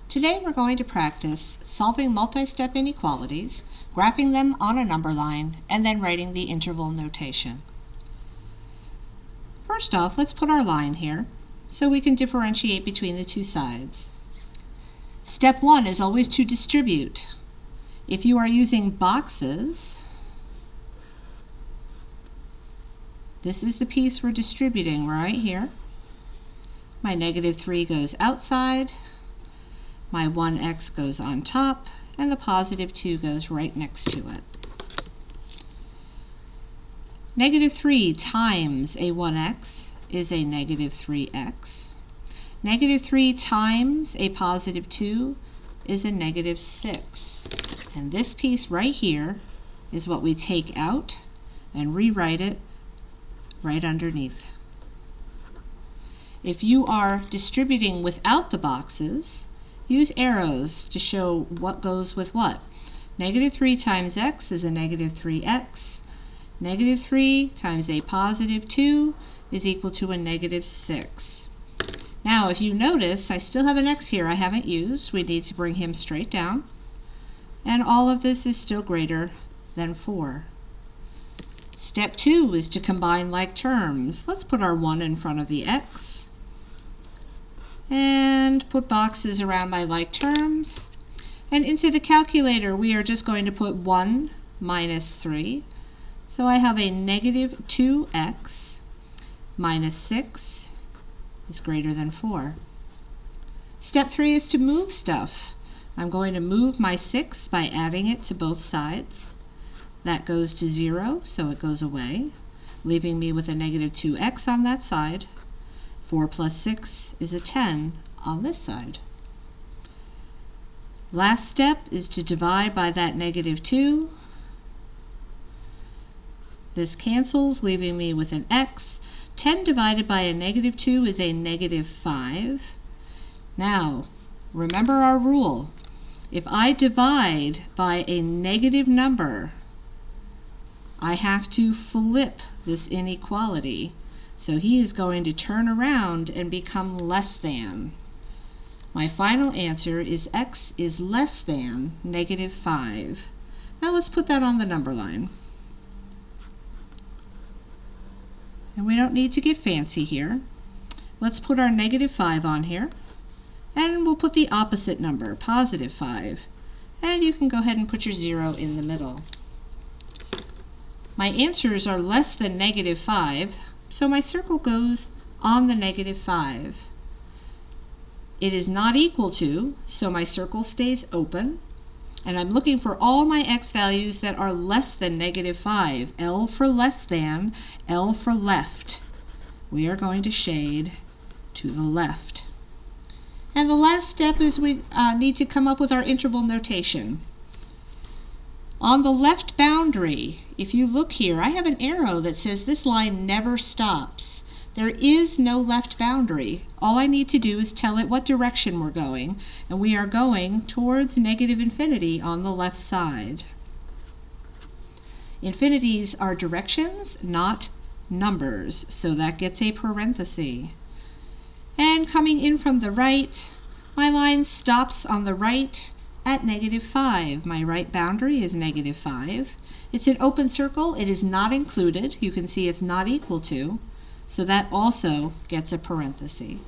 Today we're going to practice solving multi-step inequalities, graphing them on a number line, and then writing the interval notation. First off, let's put our line here so we can differentiate between the two sides. Step 1 is always to distribute. If you are using boxes, this is the piece we're distributing right here. My -3 goes outside, my 1x goes on top, and the +2 goes right next to it. -3 times a 1x is a -3x. -3 times a +2 is a -6. And this piece right here is what we take out and rewrite it right underneath. If you are distributing without the boxes, use arrows to show what goes with what. -3 times x is a -3x. -3 times a +2 is equal to a -6. Now, if you notice, I still have an x here I haven't used. We need to bring him straight down. And all of this is still greater than 4. Step 2 is to combine like terms. Let's put our 1 in front of the x. And put boxes around my like terms. And into the calculator, we are just going to put 1 minus 3. So I have a -2x minus 6 is greater than 4. Step 3 is to move stuff. I'm going to move my 6 by adding it to both sides. That goes to 0, so it goes away, leaving me with a -2x on that side. 4 plus 6 is a 10 on this side. Last step is to divide by that -2. This cancels, leaving me with an x. 10 divided by a -2 is a -5. Now, remember our rule. If I divide by a negative number, I have to flip this inequality. So he is going to turn around and become less than. My final answer is x is less than -5. Now let's put that on the number line. And we don't need to get fancy here. Let's put our -5 on here. And we'll put the opposite number, +5. And you can go ahead and put your 0 in the middle. My answers are less than -5. So my circle goes on the -5. It is not equal to, so my circle stays open. And I'm looking for all my x values that are less than -5. L for less than, L for left. We are going to shade to the left. And the last step is we need to come up with our interval notation. On the left boundary, if you look here, I have an arrow that says this line never stops. There is no left boundary. All I need to do is tell it what direction we're going, and we are going towards -infinity on the left side. Infinities are directions, not numbers, so that gets a parenthesis. And coming in from the right, my line stops on the right at -5. My right boundary is -5. It's an open circle. It is not included. You can see it's not equal to, so that also gets a parenthesis.